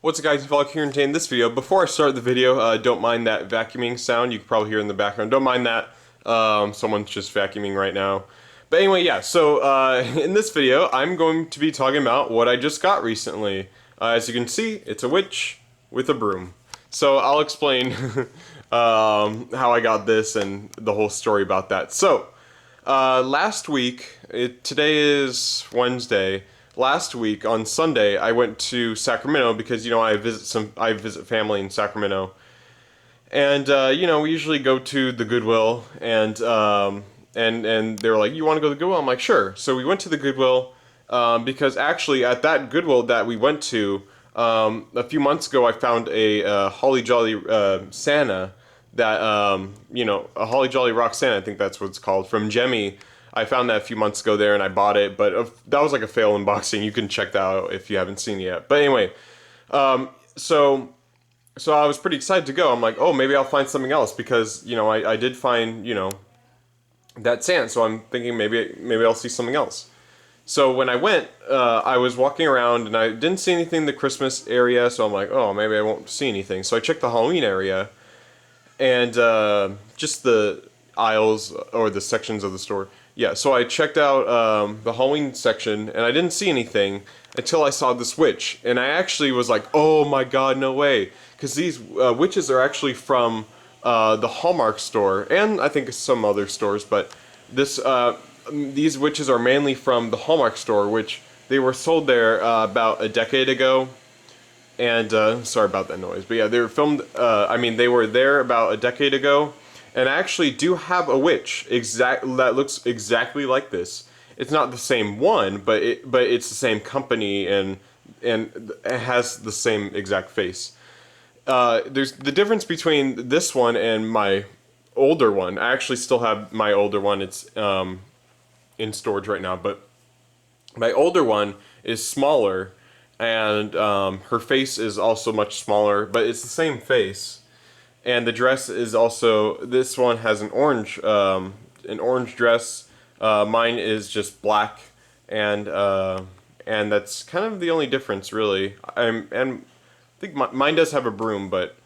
What's up guys, Vlog here, and today in this video, before I start the video, don't mind that vacuuming sound you can probably hear in the background. Don't mind that, someone's just vacuuming right now. But anyway, yeah, so in this video, I'm going to be talking about what I just got recently. As you can see, it's a witch with a broom. So I'll explain how I got this and the whole story about that. So, last week, today is Wednesday. Last week on Sunday, I went to Sacramento because I visit family in Sacramento, and we usually go to the Goodwill, and they were like, "You want to go to the Goodwill?" I'm like, "Sure." So we went to the Goodwill because actually at that Goodwill that we went to a few months ago, I found a Holly Jolly Santa that a Holly Jolly Rock Santa, I think that's what it's called, from Jemmy. I found that a few months ago there and I bought it, but that was like a fail unboxing. You can check that out if you haven't seen it yet. But anyway, so I was pretty excited to go. I'm like, oh, maybe I'll find something else because I did find that Santa, so I'm thinking maybe I'll see something else. So when I went, I was walking around and I didn't see anything in the Christmas area, so I'm like, oh, maybe I won't see anything. So I checked the Halloween area and just the aisles or the sections of the store. Yeah, so I checked out the Halloween section, and I didn't see anything until I saw this witch. And I actually was like, oh my god, no way. Because these witches are actually from the Hallmark store, and I think some other stores, but these witches are mainly from the Hallmark store, which they were sold there about a decade ago. And sorry about that noise, but yeah, they were filmed, they were there about a decade ago. And I actually do have a witch that looks exactly like this. It's not the same one, but it's the same company and it has the same exact face. There's the difference between this one and my older one. I actually still have my older one. It's in storage right now, but my older one is smaller, and her face is also much smaller, but it's the same face. And the dress is also, this one has an orange dress. Mine is just black, and that's kind of the only difference, really. I think mine does have a broom, but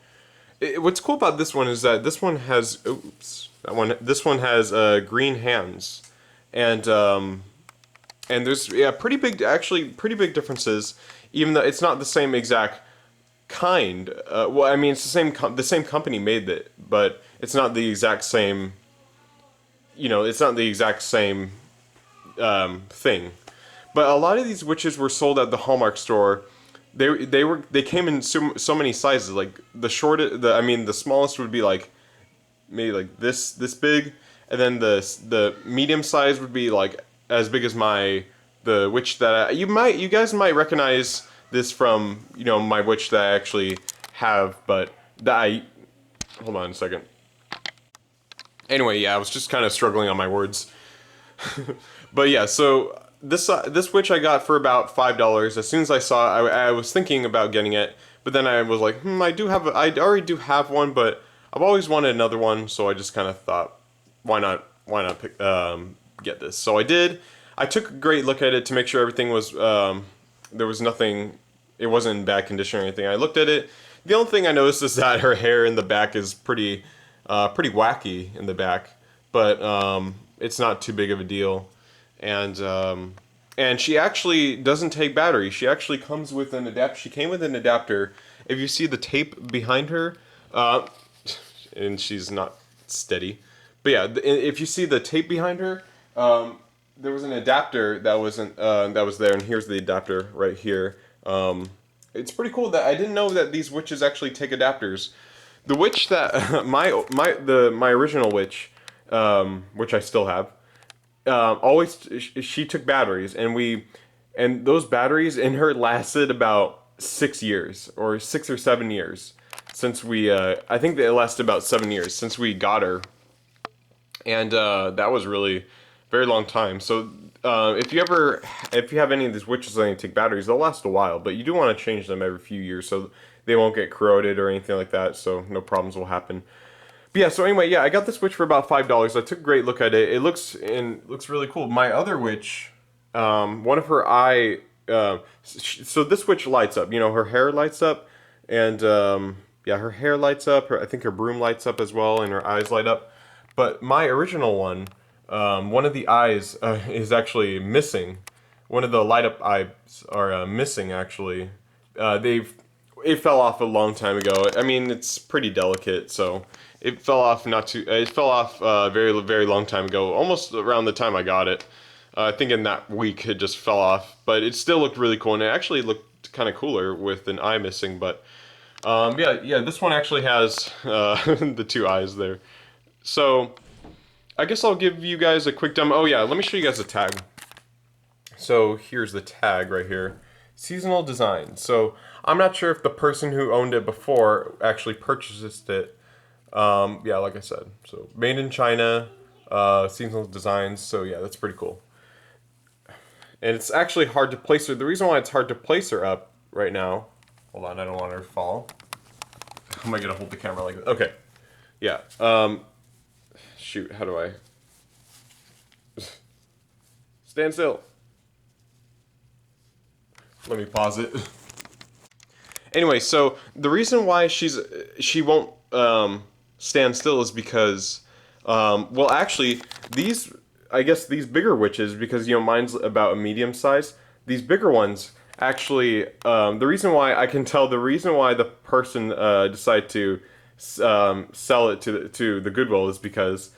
what's cool about this one is that this one has, this one has green hands, and there's pretty big differences, even though it's not the same exact kind. Well, I mean, it's the same company made it, but it's not the exact same. It's not the exact same thing. But a lot of these witches were sold at the Hallmark store. They came in so many sizes. Like the smallest would be like maybe like this big, and then the medium size would be like as big as the witch that you guys might recognize this from my witch that I actually have, but hold on a second. Anyway, yeah, I was just kind of struggling on my words. But yeah, so this witch I got for about $5. As soon as I saw it, I was thinking about getting it, but then I was like, I already do have one, but I've always wanted another one, so I just kind of thought, why not get this? So I did. I took a great look at it to make sure everything was there was nothing, it wasn't in bad condition or anything. I looked at it. The only thing I noticed is that her hair in the back is pretty wacky in the back, but it's not too big of a deal. And she actually doesn't take batteries. She actually comes with an adapter. She came with an adapter. If you see the tape behind her, and she's not steady, but yeah, if you see the tape behind her, there was an adapter that was there, and here's the adapter right here. It's pretty cool that I didn't know that these witches actually take adapters. The witch that my original witch, which I still have, she took batteries, and those batteries in her lasted about 6 years or 6 or 7 years since I think they lasted about 7 years since we got her, and that was really very long time. So if you have any of these witches that take batteries, they'll last a while, but you do want to change them every few years so they won't get corroded or anything like that, so no problems will happen. But yeah, so anyway, yeah, I got this witch for about $5. I took a great look at it. It looks really cool. My other witch, one of her So this witch lights up. You know, her hair lights up, and yeah, her hair lights up. I think her broom lights up as well, and her eyes light up. But my original one of the eyes is actually missing. One of the light up eyes are missing actually. It fell off a long time ago. I mean, it's pretty delicate, so it fell off it fell off very very long time ago, almost around the time I got it. I think in that week it just fell off, but it still looked really cool, and it actually looked kind of cooler with an eye missing. But yeah, this one actually has the two eyes there. So I guess I'll give you guys a quick demo. Oh yeah, let me show you guys the tag. So here's the tag right here. Seasonal design. So I'm not sure if the person who owned it before actually purchased it. Yeah, like I said. So made in China, seasonal designs. So yeah, that's pretty cool. And it's actually hard to place her. The reason why it's hard to place her up right now. Hold on, I don't want her to fall. How am I gonna hold the camera like that? Okay. Yeah. Shoot, how do I? Stand still. Let me pause it. Anyway, so the reason why she won't stand still is because, well, actually, I guess these bigger witches, because you know mine's about a medium size. These bigger ones actually, the reason why I can tell the reason why the person decided to sell it to the Goodwill is because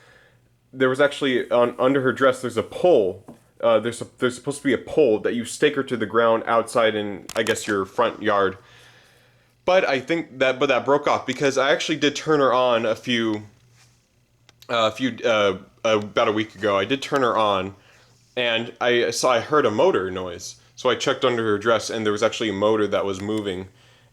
there was actually under her dress. There's a pole. There's supposed to be a pole that you stake her to the ground outside in, I guess, your front yard. But I think that broke off because I actually did turn her on about a week ago. I did turn her on, and I heard a motor noise. So I checked under her dress, and there was actually a motor that was moving,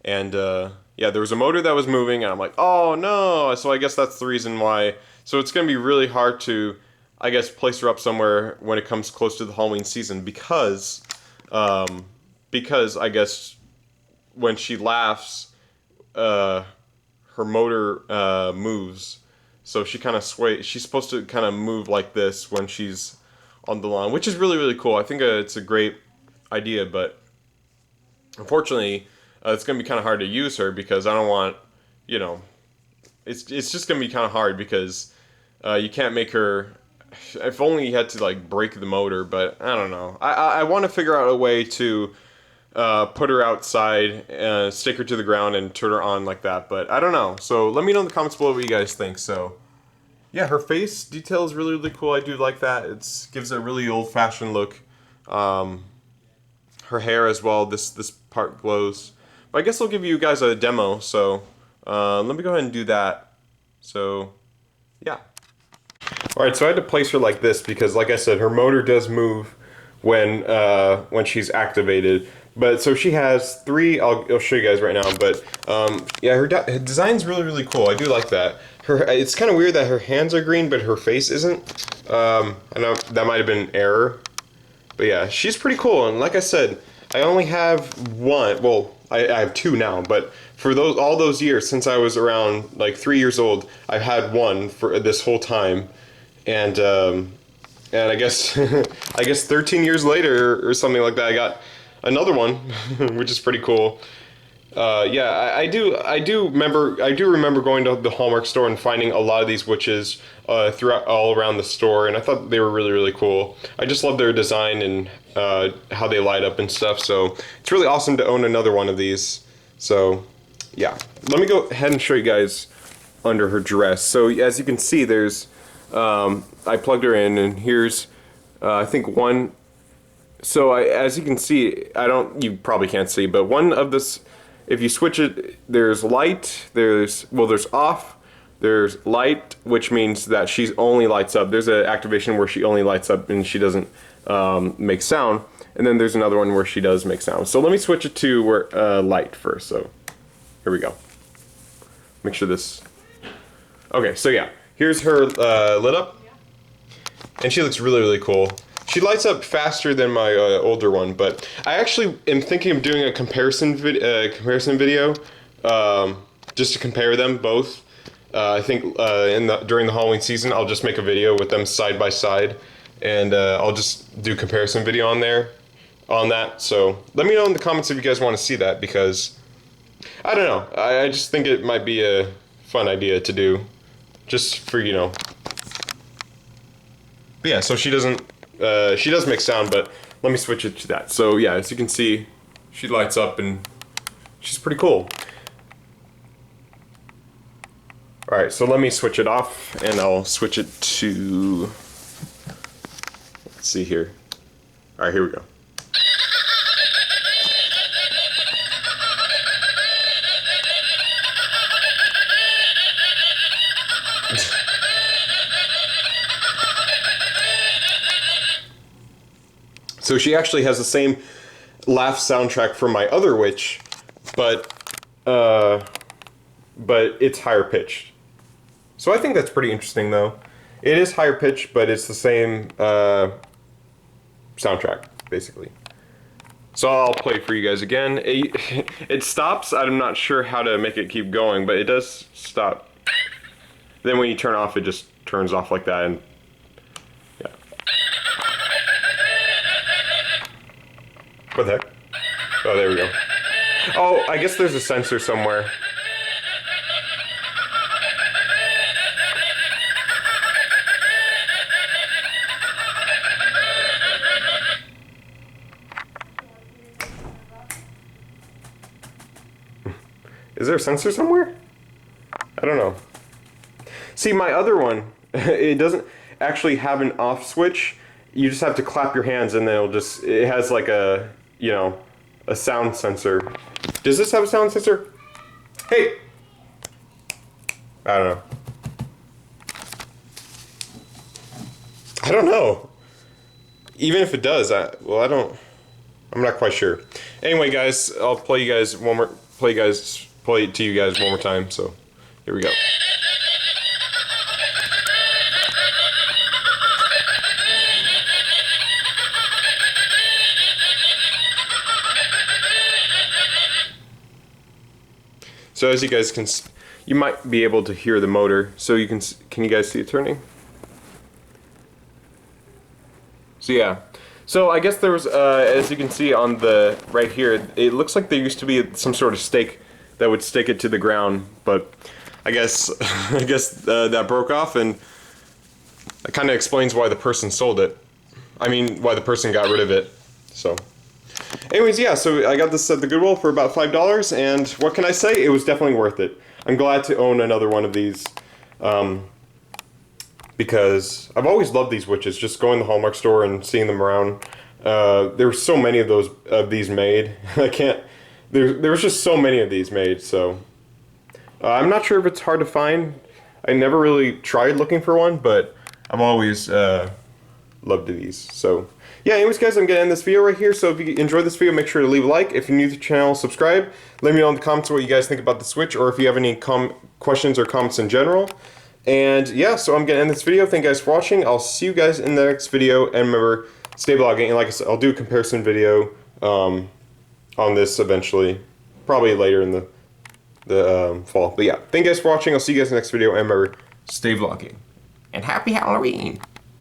and yeah, there was a motor that was moving, and I'm like, oh no! So I guess that's the reason why. So it's gonna be really hard to, I guess, place her up somewhere when it comes close to the Halloween season because I guess when she laughs, her motor moves, so she kind of sways. She's supposed to kind of move like this when she's on the lawn, which is really really cool. I think it's a great idea, but unfortunately, it's gonna be kind of hard to use her because I don't want, you know, it's just gonna be kind of hard because you can't make her. If only you had to like break the motor, but I don't know. I want to figure out a way to put her outside, stick her to the ground, and turn her on like that. But I don't know. So let me know in the comments below what you guys think. So yeah, her face detail is really really cool. I do like that. It gives a really old-fashioned look. Her hair as well. This part glows. But I guess I'll give you guys a demo. So let me go ahead and do that. So yeah. Alright, so I had to place her like this because, like I said, her motor does move when she's activated. But so she has three. I'll show you guys right now. But yeah, her design's really really cool. I do like that. It's kind of weird that her hands are green, but her face isn't. I know that might have been an error. But yeah, she's pretty cool. And like I said, I only have one. Well, I have two now. But for all those years since I was around like 3 years old, I've had one for this whole time. And I guess I guess 13 years later or something like that, I got another one, which is pretty cool. Yeah, I do remember going to the Hallmark store and finding a lot of these witches throughout all around the store, and I thought they were really really cool. I just love their design and how they light up and stuff. So it's really awesome to own another one of these. So yeah, let me go ahead and show you guys under her dress. So as you can see, there's I plugged her in, and here's I think one. So as you can see, you probably can't see, but one of this, if you switch it, there's light, there's off, there's light, which means that she's only lights up. There's an activation where she only lights up and she doesn't make sound, and then there's another one where she does make sound. So let me switch it to where light first. So here we go. Make sure this. Okay, so yeah, here's her lit up, and she looks really really cool. She lights up faster than my older one, but I actually am thinking of doing a comparison video just to compare them both. I think during the Halloween season, I'll just make a video with them side by side, and I'll just do comparison video on there. on that. So let me know in the comments if you guys want to see that, because I don't know. I just think it might be a fun idea to do, just for, you know. But yeah, so she does make sound, but let me switch it to that. So yeah, as you can see, she lights up and she's pretty cool. Alright, so let me switch it off and I'll switch it to, let's see here. Alright, here we go. So she actually has the same laugh soundtrack from my other witch, but it's higher pitched. So I think that's pretty interesting, though. It is higher pitched, but it's the same soundtrack, basically. So I'll play for you guys again. It stops. I'm not sure how to make it keep going, but it does stop. Then when you turn off, it just turns off like that, and yeah. What the heck? Oh, there we go. Oh, I guess there's a sensor somewhere. Is there a sensor somewhere? I don't know. See, my other one, it doesn't actually have an off switch. You just have to clap your hands and then it has like a, you know, a sound sensor. Does this have a sound sensor? Hey! I don't know. I don't know. Even if it does, I'm not quite sure. Anyway, guys, I'll play it to you guys one more time. So, here we go. So as you guys can, you might be able to hear the motor. So you can you guys see it turning? So yeah. So I guess there was, as you can see on the right here, it looks like there used to be some sort of stake that would stick it to the ground, but I guess that broke off, and that kind of explains why the person sold it. I mean, why the person got rid of it. So. Anyways, yeah, so I got this at the Goodwill for about $5, and what can I say? It was definitely worth it. I'm glad to own another one of these, because I've always loved these witches, just going to the Hallmark store and seeing them around. There were so many of these made. There was just so many of these made, so I'm not sure if it's hard to find. I never really tried looking for one, but I've always loved these, so. Yeah, anyways guys, I'm going to end this video right here, so if you enjoyed this video, make sure to leave a like. If you're new to the channel, subscribe. Let me know in the comments what you guys think about the Switch, or if you have any questions or comments in general. And yeah, so I'm going to end this video. Thank you guys for watching. I'll see you guys in the next video, and remember, stay vlogging. And like I said, I'll do a comparison video on this eventually, probably later in the fall. But yeah, thank you guys for watching. I'll see you guys in the next video, and remember, stay vlogging. And happy Halloween!